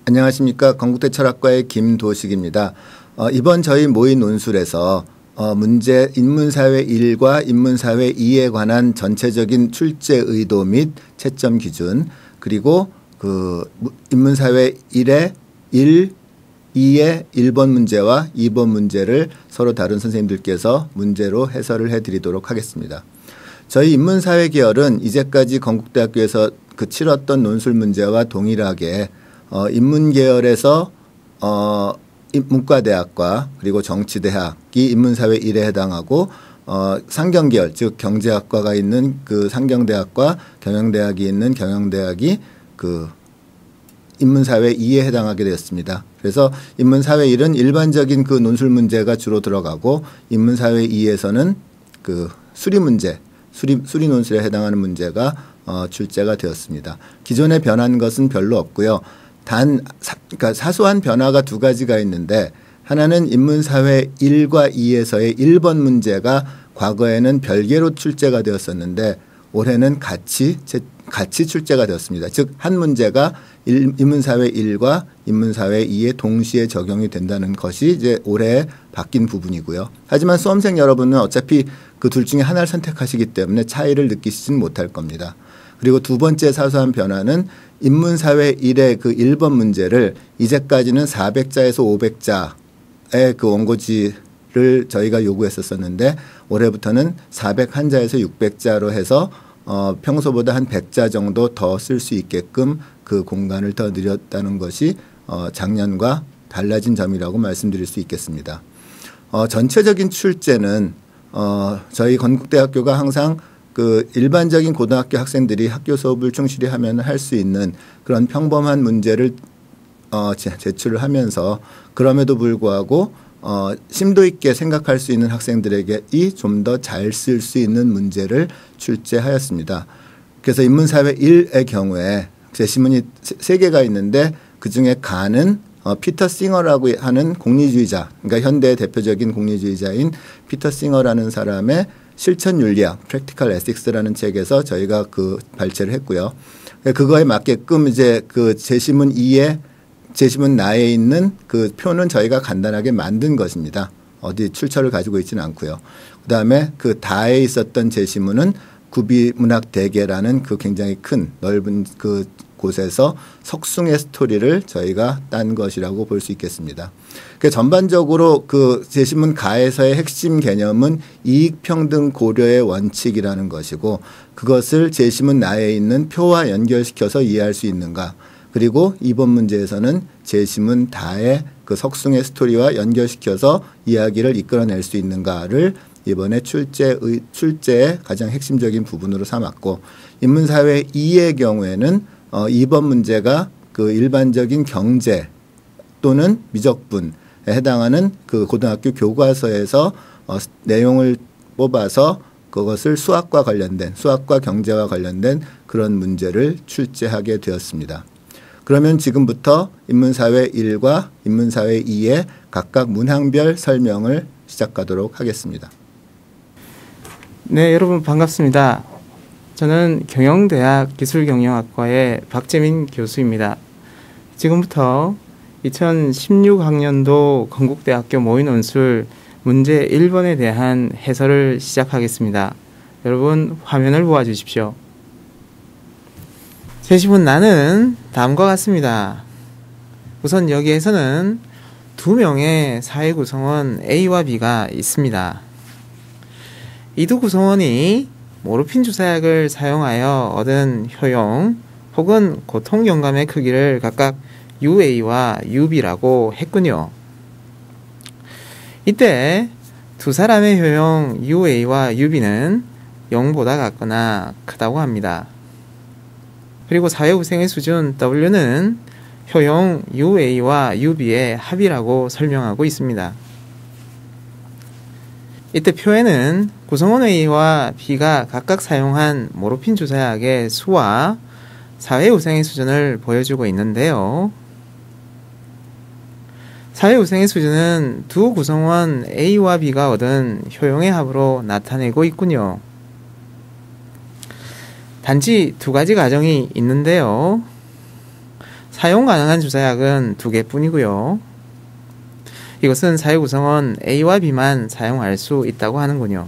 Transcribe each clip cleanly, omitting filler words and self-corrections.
안녕하십니까. 건국대 철학과의 김도식입니다. 이번 저희 모의 논술에서 문제 인문사회 1과 인문사회 2에 관한 전체적인 출제 의도 및 채점 기준, 그리고 그 인문사회 1의 2의 1번 문제와 2번 문제를 서로 다른 선생님들께서 문제로 해설을 해드리도록 하겠습니다. 저희 인문사회 계열은 이제까지 건국대학교에서 치렀던 논술 문제와 동일하게 인문계열에서 문과대학과 그리고 정치대학이 인문사회 1에 해당하고 상경계열, 즉 경제학과가 있는 그 상경대학과 경영대학이 있는 경영대학이 그 인문사회 2에 해당하게 되었습니다. 그래서 인문사회 1은 일반적인 그 논술 문제가 주로 들어가고 인문사회 2에서는 그 수리 문제, 수리 논술에 해당하는 문제가 출제가 되었습니다. 기존에 변한 것은 별로 없고요. 그러니까 사소한 변화가 두 가지가 있는데, 하나는 인문사회 1과 2에서의 1번 문제가 과거에는 별개로 출제가 되었었는데 올해는 같이 출제가 되었습니다. 즉 한 문제가 인문사회 1과 인문사회 2에 동시에 적용이 된다는 것이 이제 올해 바뀐 부분이고요. 하지만 수험생 여러분은 어차피 그 둘 중에 하나를 선택하시기 때문에 차이를 느끼시진 못할 겁니다. 그리고 두 번째 사소한 변화는 인문사회 1의 그 1번 문제를 이제까지는 400자에서 500자의 그 원고지를 저희가 요구했었는데 올해부터는 401자에서 600자로 해서 평소보다 한 100자 정도 더 쓸 수 있게끔 그 공간을 더 늘렸다는 것이 작년과 달라진 점이라고 말씀드릴 수 있겠습니다. 전체적인 출제는 저희 건국대학교가 항상 그 일반적인 고등학교 학생들이 학교 수업을 충실히 하면 할 수 있는 그런 평범한 문제를 제출을 하면서, 그럼에도 불구하고 심도 있게 생각할 수 있는 학생들에게 좀 더 잘 쓸 수 있는 문제를 출제하였습니다. 그래서 인문사회 1의 경우에 제시문이 3개가 있는데 그중에 가는 피터 싱어라고 하는 공리주의자, 그러니까 현대의 대표적인 공리주의자인 피터 싱어라는 사람의 실천윤리학, Practical Ethics라는 책에서 저희가 그 발췌를 했고요. 그거에 맞게끔 이제 그 제시문 2에 제시문 나에 있는 그 표는 저희가 간단하게 만든 것입니다. 어디 출처를 가지고 있지는 않고요. 그다음에 그 다에 있었던 제시문은 구비문학대계라는 그 굉장히 큰 넓은 그 곳에서 석숭의 스토리를 저희가 딴 것이라고 볼 수 있겠습니다. 그러니까 전반적으로 그 제시문 가에서의 핵심 개념은 이익평등 고려의 원칙이라는 것이고, 그것을 제시문 나에 있는 표와 연결시켜서 이해할 수 있는가, 그리고 이번 문제에서는 제시문 다의 그 석숭의 스토리와 연결시켜서 이야기를 이끌어낼 수 있는가를 이번에 출제의 가장 핵심적인 부분으로 삼았고, 인문사회 2의 경우에는 이번 문제가 그 일반적인 경제 또는 미적분에 해당하는 그 고등학교 교과서에서 내용을 뽑아서 그것을 수학과 경제와 관련된 그런 문제를 출제하게 되었습니다. 그러면 지금부터 인문사회 1과 인문사회 2의 각각 문항별 설명을 시작하도록 하겠습니다. 네, 여러분 반갑습니다. 저는 경영대학 기술경영학과의 박재민 교수입니다. 지금부터 2016학년도 건국대학교 모의논술 문제 1번에 대한 해설을 시작하겠습니다. 여러분 화면을 보아주십시오. 제시문 나는 다음과 같습니다. 우선 여기에서는 2명의 사회 구성원 A와 B가 있습니다. 이 두 구성원이 모르핀 주사약을 사용하여 얻은 효용 혹은 고통 경감의 크기를 각각 UA와 UB라고 했군요. 이때 두 사람의 효용 UA와 UB는 0보다 같거나 크다고 합니다. 그리고 사회후생의 수준 W는 효용 UA와 UB의 합이라고 설명하고 있습니다. 이때 표에는 구성원 A와 B가 각각 사용한 모르핀 주사약의 수와 사회후생의 수준을 보여주고 있는데요. 사회후생의 수준은 두 구성원 A와 B가 얻은 효용의 합으로 나타내고 있군요. 단지 두 가지 가정이 있는데요. 사용 가능한 주사약은 2개뿐이고요. 이것은 사회구성원 A와 B만 사용할 수 있다고 하는군요.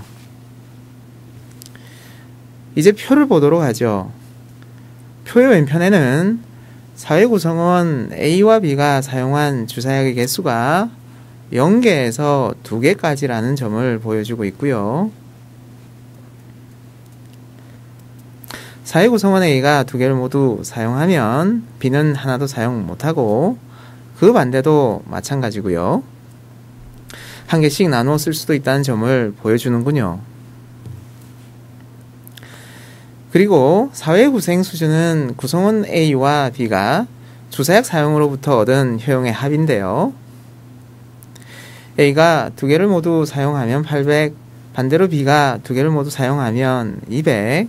이제 표를 보도록 하죠. 표의 왼편에는 사회구성원 A와 B가 사용한 주사약의 개수가 0개에서 2개까지라는 점을 보여주고 있고요. 사회구성원 A가 2개를 모두 사용하면 B는 하나도 사용 못하고 그 반대도 마찬가지고요. 1개씩 나누어 쓸 수도 있다는 점을 보여주는군요. 그리고 사회구생 수준은 구성원 A와 B가 주사약 사용으로부터 얻은 효용의 합인데요. A가 2개를 모두 사용하면 800, 반대로 B가 2개를 모두 사용하면 200,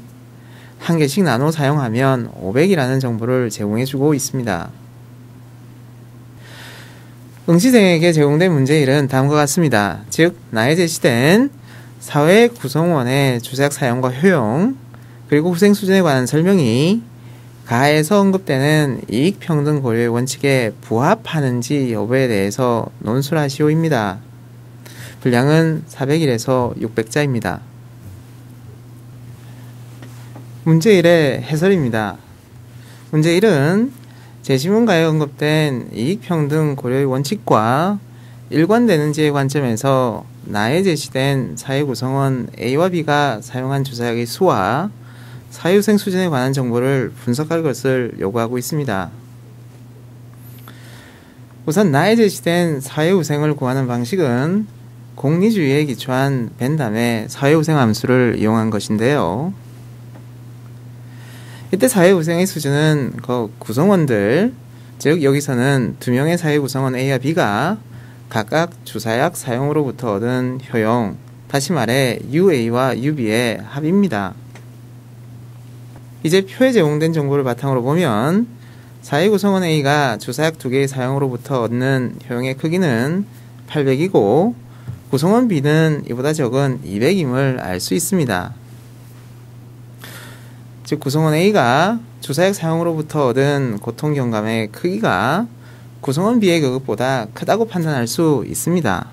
1개씩 나눠 사용하면 500이라는 정보를 제공해주고 있습니다. 응시생에게 제공된 문제 1은 다음과 같습니다. 즉, 나에 제시된 사회 구성원의 주사약 사용과 효용, 그리고 후생 수준에 관한 설명이 가에서 언급되는 이익평등 고려의 원칙에 부합하는지 여부에 대해서 논술하시오입니다. 분량은 401에서 600자입니다. 문제 1의 해설입니다. 문제 1은 제시문가에 언급된 이익평등 고려의 원칙과 일관되는지의 관점에서 나에 제시된 사회구성원 A와 B가 사용한 주사약의 수와 사회후생 수준에 관한 정보를 분석할 것을 요구하고 있습니다. 우선 나에 제시된 사회후생을 구하는 방식은 공리주의에 기초한 벤담의 사회후생 함수를 이용한 것인데요. 이때 사회후생의 수준은 구성원들, 즉 여기서는 2명의 사회구성원 A와 B가 각각 주사약 사용으로부터 얻은 효용, 다시 말해 UA와 UB의 합입니다. 이제 표에 제공된 정보를 바탕으로 보면 사회구성원 A가 주사약 2개의 사용으로부터 얻는 효용의 크기는 800이고 구성원 B는 이보다 적은 200임을 알 수 있습니다. 즉 구성원 A가 주사약 사용으로부터 얻은 고통경감의 크기가 구성원 B의 그것보다 크다고 판단할 수 있습니다.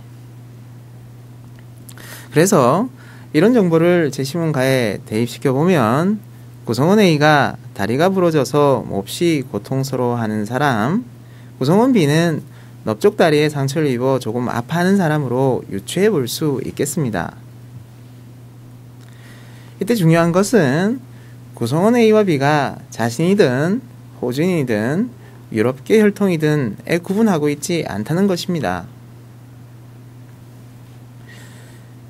그래서 이런 정보를 제시문가에 대입시켜보면 구성원 A가 다리가 부러져서 몹시 고통스러워하는 사람, 구성원 B는 넓적 다리에 상처를 입어 조금 아파하는 사람으로 유추해 볼 수 있겠습니다. 이때 중요한 것은 구성원 A와 B가 자신이든 호주인이든 유럽계 혈통이든에 구분하고 있지 않다는 것입니다.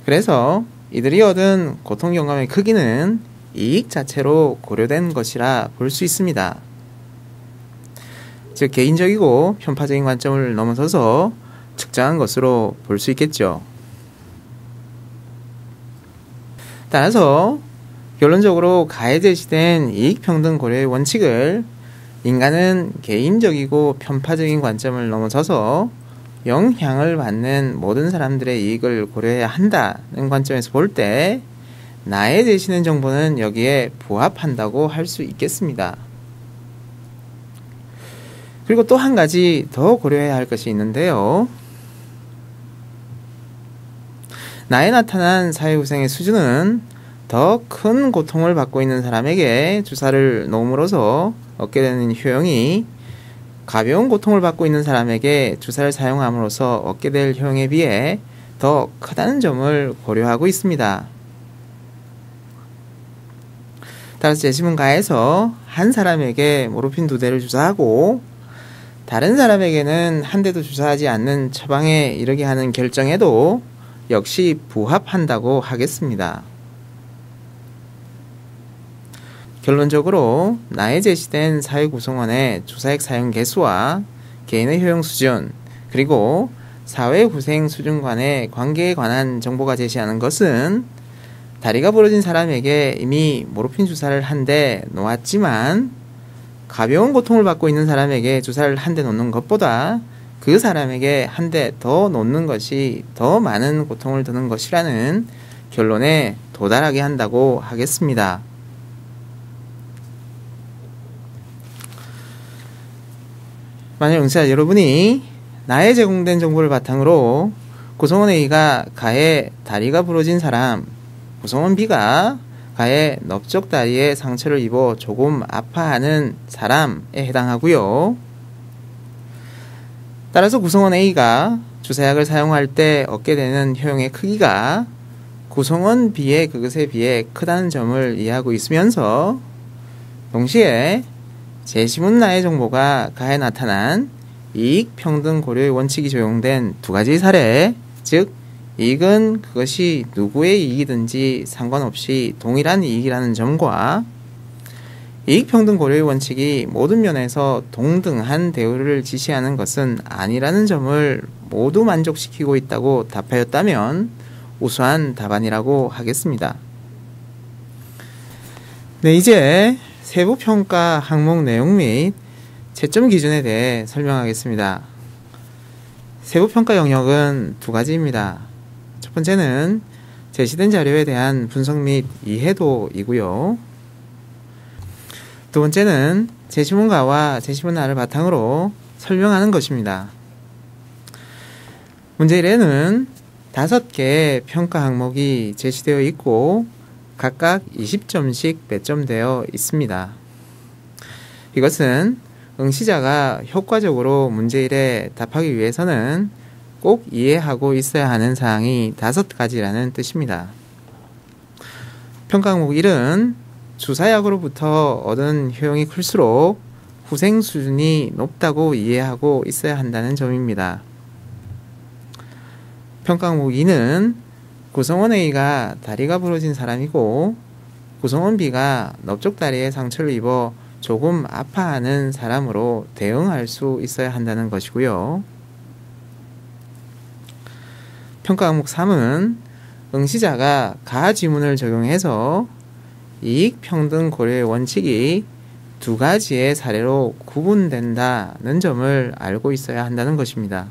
그래서 이들이 얻은 고통경감의 크기는 이익 자체로 고려된 것이라 볼 수 있습니다. 즉 개인적이고 편파적인 관점을 넘어서서 측정한 것으로 볼 수 있겠죠. 따라서 결론적으로 가에 제시된 이익평등 고려의 원칙을 인간은 개인적이고 편파적인 관점을 넘어서서 영향을 받는 모든 사람들의 이익을 고려해야 한다는 관점에서 볼 때 나에 제시된 정보는 여기에 부합한다고 할 수 있겠습니다. 그리고 또 한 가지 더 고려해야 할 것이 있는데요. 나에 나타난 사회후생의 수준은 더 큰 고통을 받고 있는 사람에게 주사를 놓음으로써 얻게 되는 효용이 가벼운 고통을 받고 있는 사람에게 주사를 사용함으로써 얻게 될 효용에 비해 더 크다는 점을 고려하고 있습니다. 따라서 제시문가에서 한 사람에게 모르핀 2대를 주사하고 다른 사람에게는 한 대도 주사하지 않는 처방에 이르게 하는 결정에도 역시 부합한다고 하겠습니다. 결론적으로 나에 제시된 사회구성원의 주사약 사용 개수와 개인의 효용 수준, 그리고 사회후생 수준 간의 관계에 관한 정보가 제시하는 것은 다리가 부러진 사람에게 이미 모르핀 주사를 한 대 놓았지만 가벼운 고통을 받고 있는 사람에게 주사를 한 대 놓는 것보다 그 사람에게 한 대 더 놓는 것이 더 많은 고통을 드는 것이라는 결론에 도달하게 한다고 하겠습니다. 만약 응시자 여러분이 나에 제공된 정보를 바탕으로 구성원 A가 가에 다리가 부러진 사람, 구성원 B가 가에 넓적 다리에 상처를 입어 조금 아파하는 사람에 해당하고요. 따라서 구성원 A가 주사약을 사용할 때 얻게 되는 효용의 크기가 구성원 B의 그것에 비해 크다는 점을 이해하고 있으면서 동시에 제시문나의 정보가 가에 나타난 이익평등 고려의 원칙이 적용된 두 가지 사례, 즉 이익은 그것이 누구의 이익이든지 상관없이 동일한 이익이라는 점과 이익평등 고려의 원칙이 모든 면에서 동등한 대우를 지시하는 것은 아니라는 점을 모두 만족시키고 있다고 답하였다면 우수한 답안이라고 하겠습니다. 네, 이제 세부평가 항목 내용 및 채점 기준에 대해 설명하겠습니다. 세부평가 영역은 두 가지입니다. 첫 번째는 제시된 자료에 대한 분석 및 이해도이고요. 두 번째는 제시문가와 제시문하를 바탕으로 설명하는 것입니다. 문제 1에는 5개의 평가 항목이 제시되어 있고 각각 20점씩 배점되어 있습니다. 이것은 응시자가 효과적으로 문제 1에 답하기 위해서는 꼭 이해하고 있어야 하는 사항이 5가지라는 뜻입니다. 평가 항목 1은 주사약으로부터 얻은 효용이 클수록 후생 수준이 높다고 이해하고 있어야 한다는 점입니다. 평가 항목 2는 구성원 A가 다리가 부러진 사람이고 구성원 B가 넓적 다리에 상처를 입어 조금 아파하는 사람으로 대응할 수 있어야 한다는 것이고요. 평가 항목 3은 응시자가 가 지문을 적용해서 이익평등 고려의 원칙이 두 가지의 사례로 구분된다는 점을 알고 있어야 한다는 것입니다.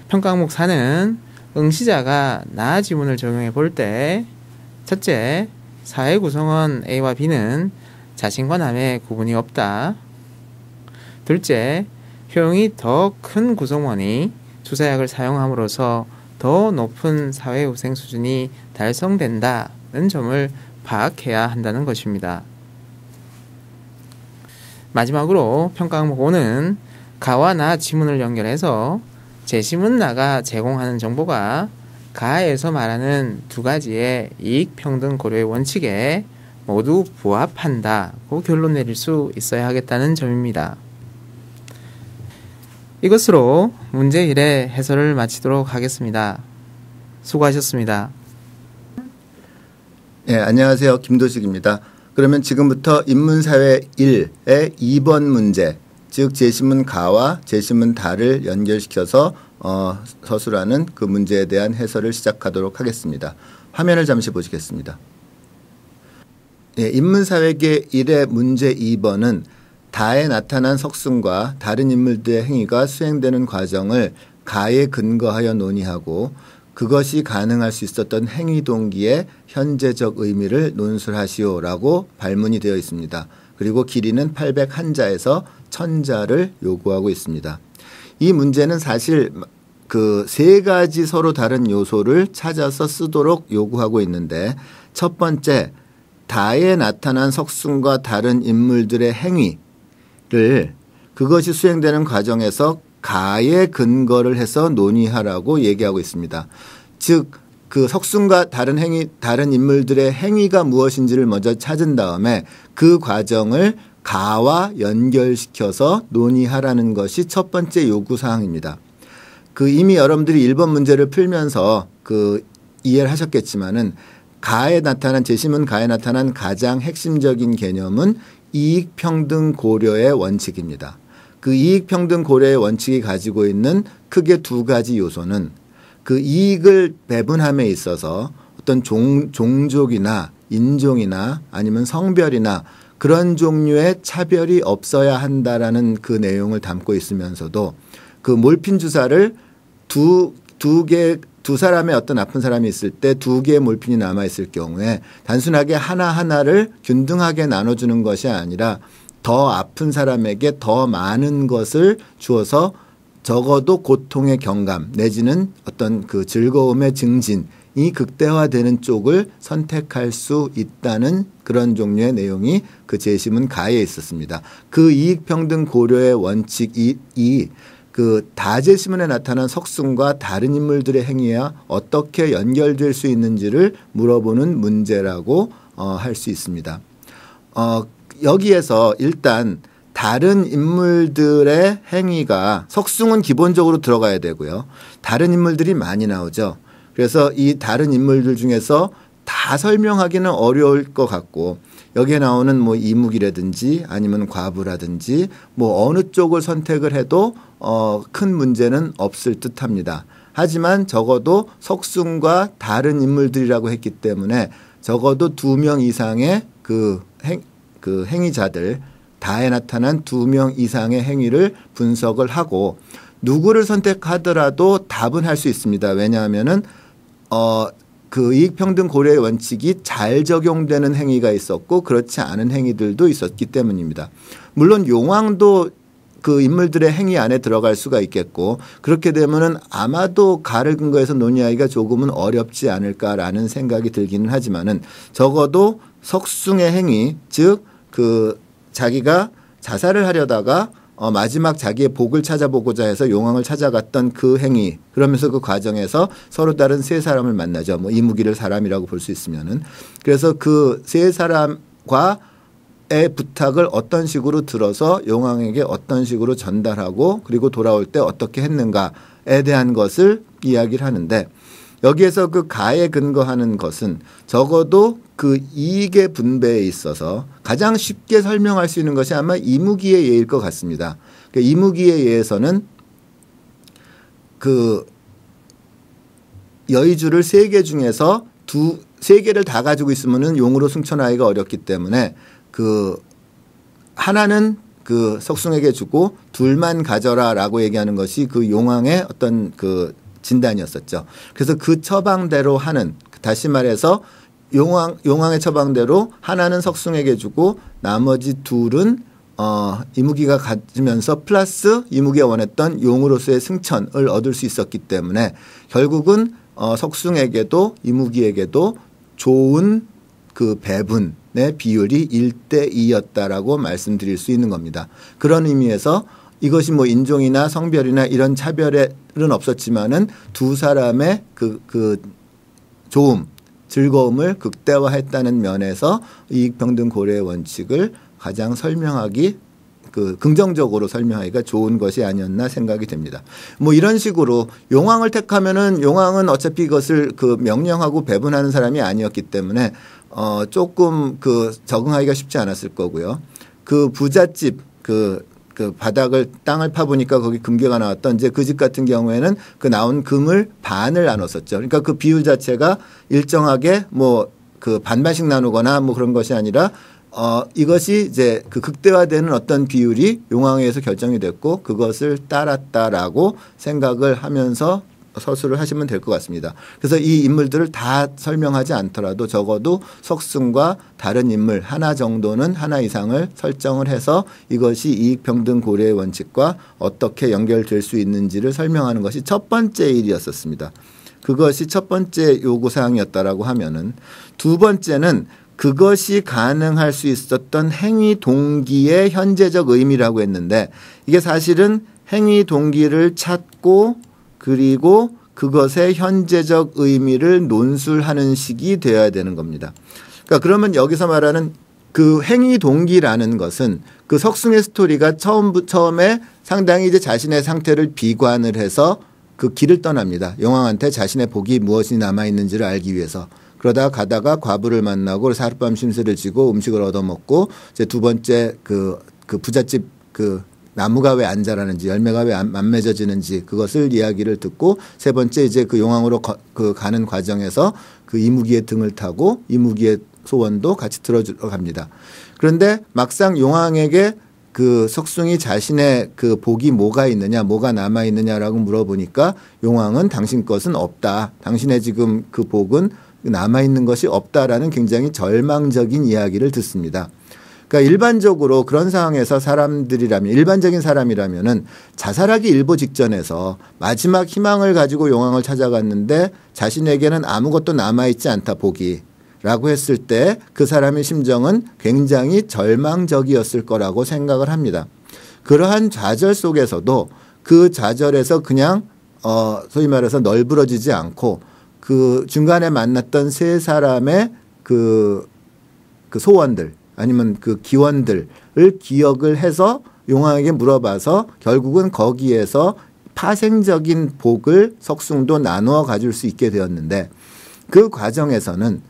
평가 항목 4는 응시자가 나 지문을 적용해 볼 때 첫째, 사회 구성원 A와 B는 자신과 남의 구분이 없다. 둘째, 효용이 더 큰 구성원이 주사약을 사용함으로써 더 높은 사회후생 수준이 달성된다는 점을 파악해야 한다는 것입니다. 마지막으로 평가 항목 5는 가와 나 지문을 연결해서 제시문 나가 제공하는 정보가 가에서 말하는 두 가지의 이익평등 고려의 원칙에 모두 부합한다고 결론 내릴 수 있어야 하겠다는 점입니다. 이것으로 문제 1의 해설을 마치도록 하겠습니다. 수고하셨습니다. 네, 안녕하세요. 김도식입니다. 그러면 지금부터 인문사회 1의 2번 문제, 즉 제시문 가와 제시문 다를 연결시켜서 서술하는 그 문제에 대한 해설을 시작하도록 하겠습니다. 화면을 잠시 보시겠습니다. 예, 인문사회계 1의 문제 2번은 다에 나타난 석순과 다른 인물들의 행위가 수행되는 과정을 가에 근거하여 논의하고 그것이 가능할 수 있었던 행위 동기의 현재적 의미를 논술하시오라고 발문이 되어 있습니다. 그리고 길이는 801자에서 1000자를 요구하고 있습니다. 이 문제는 사실 그 세 가지 서로 다른 요소를 찾아서 쓰도록 요구하고 있는데, 첫 번째, 다에 나타난 석순과 다른 인물들의 행위를 그것이 수행되는 과정에서 가에 근거를 해서 논의하라고 얘기하고 있습니다. 즉, 그 석순과 다른 인물들의 행위가 무엇인지를 먼저 찾은 다음에 그 과정을 가와 연결시켜서 논의하라는 것이 첫 번째 요구사항입니다. 그 이미 여러분들이 1번 문제를 풀면서 그 이해를 하셨겠지만은 제시문 가에 나타난 가장 핵심적인 개념은 이익평등 고려의 원칙입니다. 그 이익평등 고려의 원칙이 가지고 있는 크게 두 가지 요소는 그 이익을 배분함에 있어서 어떤 종족이나 인종이나 아니면 성별이나 그런 종류의 차별이 없어야 한다라는 그 내용을 담고 있으면서도 그 몰핀 주사를 두 사람의 어떤 아픈 사람이 있을 때 두 개의 몰핀이 남아 있을 경우에 단순하게 하나하나를 균등하게 나눠주는 것이 아니라 더 아픈 사람에게 더 많은 것을 주어서 적어도 고통의 경감 내지는 어떤 그 즐거움의 증진이 극대화되는 쪽을 선택할 수 있다는 그런 종류의 내용이 그 재심은 가에 있었습니다. 그 이익평등 고려의 원칙이 그 다재시문에 나타난 석순과 다른 인물들의 행위와 어떻게 연결될 수 있는지를 물어보는 문제라고 할 수 있습니다. 여기에서 일단 다른 인물들의 행위가 석순은 기본적으로 들어가야 되고요. 다른 인물들이 많이 나오죠. 그래서 이 다른 인물들 중에서 다 설명하기는 어려울 것 같고 여기에 나오는 뭐 이묵이라든지 아니면 과부라든지 뭐 어느 쪽을 선택을 해도 큰 문제는 없을 듯합니다. 하지만 적어도 석순과 다른 인물들이라고 했기 때문에 적어도 2명 이상의 그 행위자들 다에 나타난 2명 이상의 행위를 분석을 하고 누구를 선택하더라도 답은 할 수 있습니다. 왜냐하면은 그 이익평등 고려의 원칙이 잘 적용되는 행위가 있었고 그렇지 않은 행위들도 있었기 때문입니다. 물론 용왕도 그 인물들의 행위 안에 들어갈 수가 있겠고 그렇게 되면은 아마도 가를 근거해서 논의하기가 조금은 어렵지 않을까라는 생각이 들기는 하지만은 적어도 석숭의 행위 즉 그 자기가 자살을 하려다가 마지막 자기의 복을 찾아보고자 해서 용왕을 찾아갔던 그 행위 그러면서 그 과정에서 서로 다른 세 사람을 만나죠. 뭐 이무기를 사람이라고 볼 수 있으면은 그래서 그 세 사람과의 부탁을 어떤 식으로 들어서 용왕에게 어떤 식으로 전달하고 그리고 돌아올 때 어떻게 했는가에 대한 것을 이야기를 하는데 여기에서 그 가에 근거하는 것은 적어도 그 이익의 분배에 있어서 가장 쉽게 설명할 수 있는 것이 아마 이무기의 예일 것 같습니다. 그러니까 이무기의 예에서는 그 여의주를 3개 중에서 3개를 다 가지고 있으면은 용으로 승천하기가 어렵기 때문에 그 하나는 그 석숭에게 주고 둘만 가져라라고 얘기하는 것이 그 용왕의 어떤 그 진단이었었죠. 그래서 그 처방대로 하는 다시 말해서 용왕의 처방대로 하나는 석숭에게 주고 나머지 둘은 이무기가 가지면서 플러스 이무기가 원했던 용으로서의 승천을 얻을 수 있었기 때문에 결국은 석숭에게도 이무기에게도 좋은 그 배분의 비율이 1대2였다라고 말씀드릴 수 있는 겁니다. 그런 의미에서 이것이 뭐 인종이나 성별이나 이런 차별은 없었지만은 두 사람의 그 좋음, 즐거움을 극대화했다는 면에서 이익평등 고려의 원칙을 가장 설명하기 그 긍정적으로 설명하기가 좋은 것이 아니었나 생각이 됩니다. 뭐 이런 식으로 용왕을 택하면은 용왕은 어차피 이것을 그 명령하고 배분하는 사람이 아니었기 때문에 조금 그 적응하기가 쉽지 않았을 거고요. 그 부잣집 그 바닥을 땅을 파보니까 거기 금괴가 나왔던 이제 그 집 같은 경우에는 그 나온 금을 반을 나눴었죠. 그러니까 그 비율 자체가 일정하게 뭐 그 반반씩 나누거나 뭐 그런 것이 아니라 이것이 이제 그 극대화되는 어떤 비율이 용왕에 의해서 결정이 됐고 그것을 따랐다라고 생각을 하면서 서술을 하시면 될 것 같습니다. 그래서 이 인물들을 다 설명하지 않더라도 적어도 석승과 다른 인물 하나 정도는 하나 이상을 설정을 해서 이것이 이익평등 고려의 원칙과 어떻게 연결될 수 있는지를 설명하는 것이 첫 번째 일이었었습니다. 그것이 첫 번째 요구사항이었다라고 하면은 두 번째는 그것이 가능할 수 있었던 행위 동기의 현재적 의미라고 했는데 이게 사실은 행위 동기를 찾고 그리고 그것의 현재적 의미를 논술하는 식이 되어야 되는 겁니다. 그러니까 그러면 여기서 말하는 그 행위 동기라는 것은 그 석승의 스토리가 처음에 상당히 이제 자신의 상태를 비관을 해서 그 길을 떠납니다. 용왕한테 자신의 복이 무엇이 남아있는지를 알기 위해서. 그러다가 가다가 과부를 만나고 그래서 하룻밤 심술을 지고 음식을 얻어먹고 이제 두 번째 그 부잣집 그 나무가 왜 안 자라는지 열매가 왜 안 맺어지는지 그것을 이야기를 듣고 세 번째 이제 그 용왕으로 가는 과정에서 그 이무기의 등을 타고 이무기의 소원도 같이 들어주러 갑니다. 그런데 막상 용왕에게 그 석숭이 자신의 그 복이 뭐가 있느냐 뭐가 남아 있느냐라고 물어보니까 용왕은 당신 것은 없다. 당신의 지금 그 복은 남아 있는 것이 없다라는 굉장히 절망적인 이야기를 듣습니다. 그러니까 일반적으로 그런 상황에서 사람들이라면 일반적인 사람이라면은 자살하기 일보 직전에서 마지막 희망을 가지고 용왕을 찾아갔는데 자신에게는 아무것도 남아있지 않다 보기라고 했을 때 그 사람의 심정은 굉장히 절망적이었을 거라고 생각을 합니다. 그러한 좌절 속에서도 그 좌절에서 그냥 소위 말해서 널브러지지 않고 그 중간에 만났던 세 사람의 그 소원들 아니면 그 기원들을 기억을 해서 용왕에게 물어봐서 결국은 거기에서 파생적인 복을 석숭도 나누어 가질 수 있게 되었는데 그 과정에서는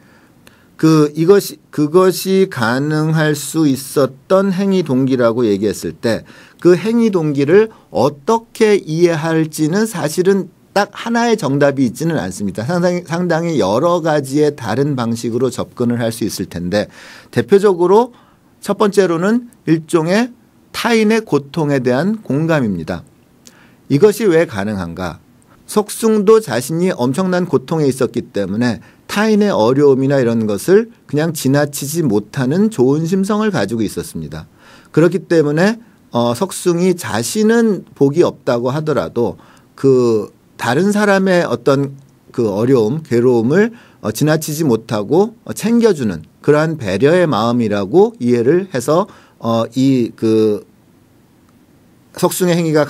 그것이 가능할 수 있었던 행위 동기라고 얘기했을 때 그 행위 동기를 어떻게 이해할지는 사실은 딱 하나의 정답이 있지는 않습니다. 상당히 여러 가지의 다른 방식으로 접근을 할 수 있을 텐데 대표적으로 첫 번째로는 일종의 타인의 고통에 대한 공감입니다. 이것이 왜 가능한가? 석숭도 자신이 엄청난 고통에 있었기 때문에 타인의 어려움이나 이런 것을 그냥 지나치지 못하는 좋은 심성을 가지고 있었습니다. 그렇기 때문에 석숭이 자신은 복이 없다고 하더라도 그 다른 사람의 어떤 그 어려움, 괴로움을 지나치지 못하고 챙겨주는 그러한 배려의 마음이라고 이해를 해서 이 그 석숭의 행위가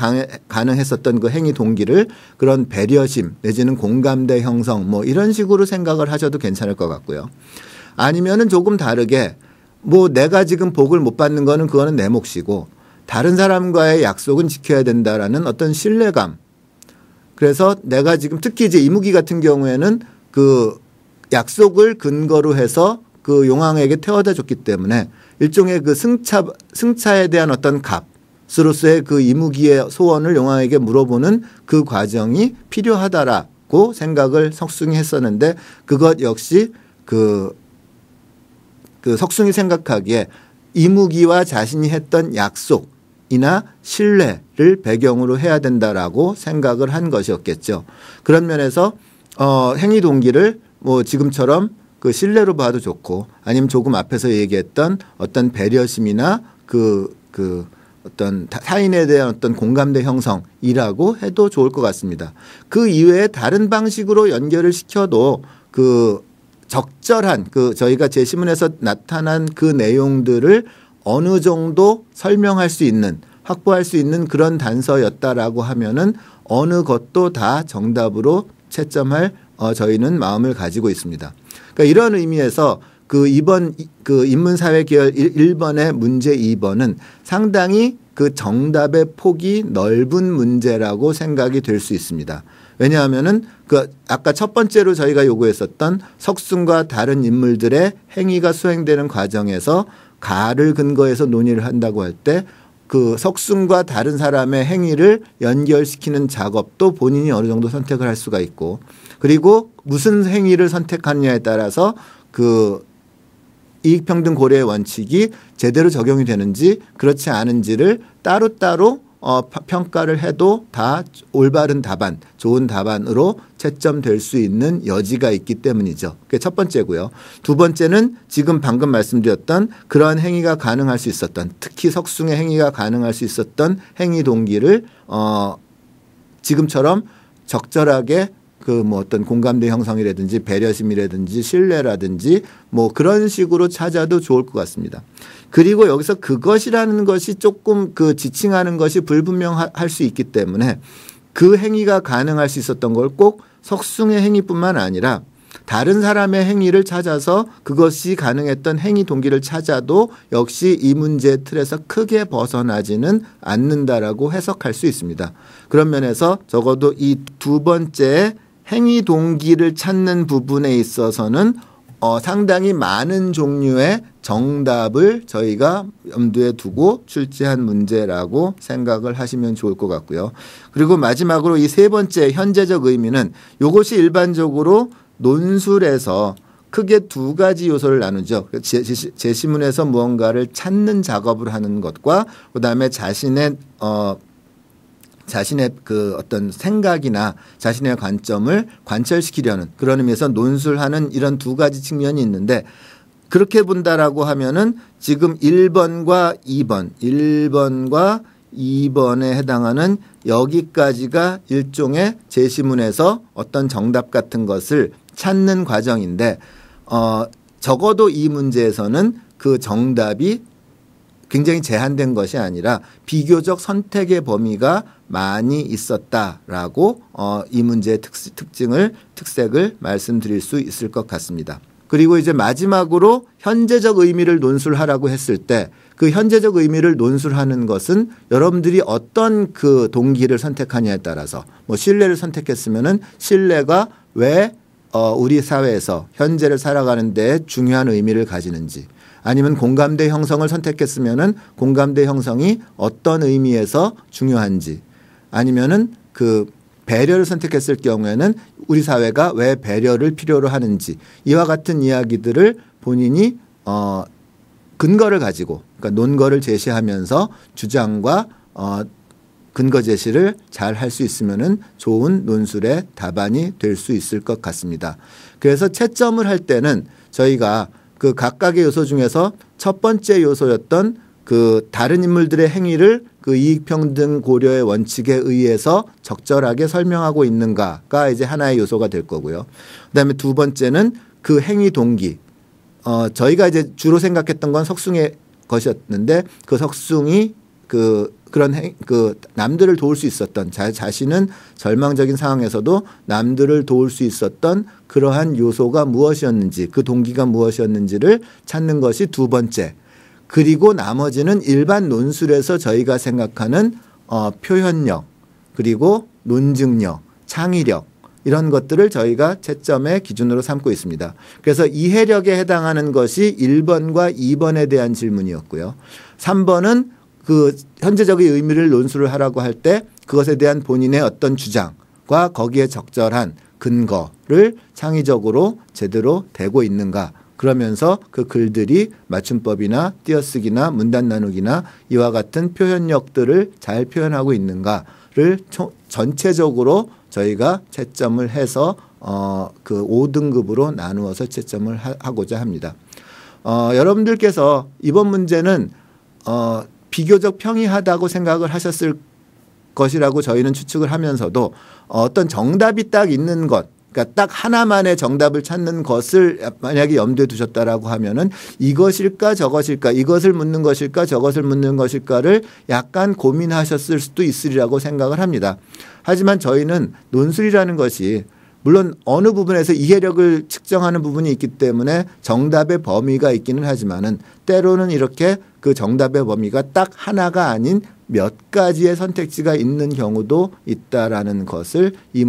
가능했었던 그 행위 동기를 그런 배려심 내지는 공감대 형성 뭐 이런 식으로 생각을 하셔도 괜찮을 것 같고요. 아니면은 조금 다르게 뭐 내가 지금 복을 못 받는 거는 그거는 내 몫이고 다른 사람과의 약속은 지켜야 된다라는 어떤 신뢰감. 그래서 내가 지금 특히 이제 이무기 같은 경우에는 그 약속을 근거로 해서 그 용왕에게 태워다 줬기 때문에 일종의 그 승차에 대한 어떤 값으로서의 그 이무기의 소원을 용왕에게 물어보는 그 과정이 필요하다라고 생각을 석숭이 했었는데 그것 역시 그 석숭이 생각하기에 이무기와 자신이 했던 약속이나 신뢰를 배경으로 해야 된다라고 생각을 한 것이었겠죠. 그런 면에서 행위 동기를 뭐 지금처럼 그 신뢰로 봐도 좋고 아니면 조금 앞에서 얘기했던 어떤 배려심이나 그 어떤 타인에 대한 어떤 공감대 형성이라고 해도 좋을 것 같습니다. 그 이외에 다른 방식으로 연결을 시켜도 그 적절한 그 저희가 제시문에서 나타난 그 내용들을 어느 정도 설명할 수 있는 확보할 수 있는 그런 단서였다라고 하면은 어느 것도 다 정답으로 채점할 저희는 마음을 가지고 있습니다. 그러니까 이런 의미에서 그 이번 그 인문사회 계열 1번의 문제 2번은 상당히 그 정답의 폭이 넓은 문제라고 생각이 될 수 있습니다. 왜냐하면은 그 아까 첫 번째로 저희가 요구했었던 석숭과 다른 인물들의 행위가 수행되는 과정에서 가를 근거해서 논의를 한다고 할 때 그 석숭과 다른 사람의 행위를 연결시키는 작업도 본인이 어느 정도 선택을 할 수가 있고 그리고 무슨 행위를 선택하느냐에 따라서 그 이익평등 고려의 원칙이 제대로 적용이 되는지 그렇지 않은지를 따로따로 평가를 해도 다 올바른 답안, 좋은 답안으로 채점될 수 있는 여지가 있기 때문이죠. 그게 첫 번째고요. 두 번째는 지금 방금 말씀드렸던 그러한 행위가 가능할 수 있었던 특히 석숭의 행위가 가능할 수 있었던 행위 동기를 지금처럼 적절하게 그 뭐 어떤 공감대 형성이라든지 배려심이라든지 신뢰라든지 뭐 그런 식으로 찾아도 좋을 것 같습니다. 그리고 여기서 그것이라는 것이 조금 그 지칭하는 것이 불분명할 수 있기 때문에 그 행위가 가능할 수 있었던 걸 꼭 석숭의 행위뿐만 아니라 다른 사람의 행위를 찾아서 그것이 가능했던 행위 동기를 찾아도 역시 이 문제의 틀에서 크게 벗어나지는 않는다라고 해석할 수 있습니다. 그런 면에서 적어도 이 두 번째 행위 동기를 찾는 부분에 있어서는 상당히 많은 종류의 정답을 저희가 염두에 두고 출제한 문제라고 생각을 하시면 좋을 것 같고요. 그리고 마지막으로 이 세 번째 현재적 의미는 이것이 일반적으로 논술에서 크게 두 가지 요소를 나누죠. 제시문에서 무언가를 찾는 작업을 하는 것과 그다음에 자신의 그 어떤 생각이나 자신의 관점을 관철시키려는 그런 의미에서 논술하는 이런 두 가지 측면이 있는데 그렇게 본다라고 하면은 지금 1번과 2번과 2번에 해당하는 여기까지가 일종의 제시문에서 어떤 정답 같은 것을 찾는 과정인데 적어도 이 문제에서는 그 정답이 굉장히 제한된 것이 아니라 비교적 선택의 범위가 많이 있었다라고 이 문제의 특색을 말씀드릴 수 있을 것 같습니다. 그리고 이제 마지막으로 현재적 의미를 논술하라고 했을 때 그 현재적 의미를 논술하는 것은 여러분들이 어떤 그 동기를 선택하냐에 따라서 뭐 신뢰를 선택했으면은 신뢰가 왜 우리 사회에서 현재를 살아가는 데 중요한 의미를 가지는지, 아니면 공감대 형성을 선택했으면은 공감대 형성이 어떤 의미에서 중요한지, 아니면은 그 배려를 선택했을 경우에는 우리 사회가 왜 배려를 필요로 하는지, 이와 같은 이야기들을 본인이 근거를 가지고, 그러니까 논거를 제시하면서 주장과 근거 제시를 잘 할 수 있으면은 좋은 논술의 답안이 될 수 있을 것 같습니다. 그래서 채점을 할 때는 저희가 그 각각의 요소 중에서 첫 번째 요소였던 그 다른 인물들의 행위를 그 이익평등 고려의 원칙에 의해서 적절하게 설명하고 있는가가 이제 하나의 요소가 될 거고요. 그다음에 두 번째는 그 행위 동기. 저희가 이제 주로 생각했던 건 석숭의 것이었는데 그 석숭이 그런 남들을 도울 수 있었던, 자신은 절망적인 상황에서도 남들을 도울 수 있었던 그러한 요소가 무엇이었는지, 그 동기가 무엇이었는지를 찾는 것이 두 번째. 그리고 나머지는 일반 논술에서 저희가 생각하는 표현력, 그리고 논증력, 창의력, 이런 것들을 저희가 채점의 기준으로 삼고 있습니다. 그래서 이해력에 해당하는 것이 1번과 2번에 대한 질문이었고요. 3번은 그 현재적인 의미를 논술을 하라고 할 때 그것에 대한 본인의 어떤 주장과 거기에 적절한 근거를 창의적으로 제대로 대고 있는가, 그러면서 그 글들이 맞춤법이나 띄어쓰기나 문단 나누기나 이와 같은 표현력들을 잘 표현하고 있는가를 전체적으로 저희가 채점을 해서 그 5등급으로 나누어서 채점을 하고자 합니다. 여러분들께서 이번 문제는 비교적 평이하다고 생각을 하셨을 것이라고 저희는 추측을 하면서도 어떤 정답이 딱 있는 것, 그러니까 딱 하나만의 정답을 찾는 것을 만약에 염두에 두셨다라고 하면은 이것일까 저것일까, 이것을 묻는 것일까 저것을 묻는 것일까를 약간 고민하셨을 수도 있으리라고 생각을 합니다. 하지만 저희는 논술이라는 것이 물론 어느 부분에서 이해력을 측정하는 부분이 있기 때문에 정답의 범위가 있기는 하지만은 때로는 이렇게 그 정답의 범위가 딱 하나가 아닌 몇 가지의 선택지가 있는 경우도 있다라는 것을 이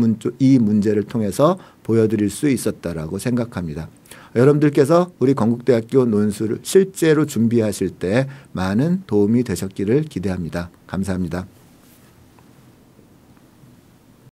문제를 통해서 보여드릴 수 있었다라고 생각합니다. 여러분들께서 우리 건국대학교 논술을 실제로 준비하실 때 많은 도움이 되셨기를 기대합니다. 감사합니다.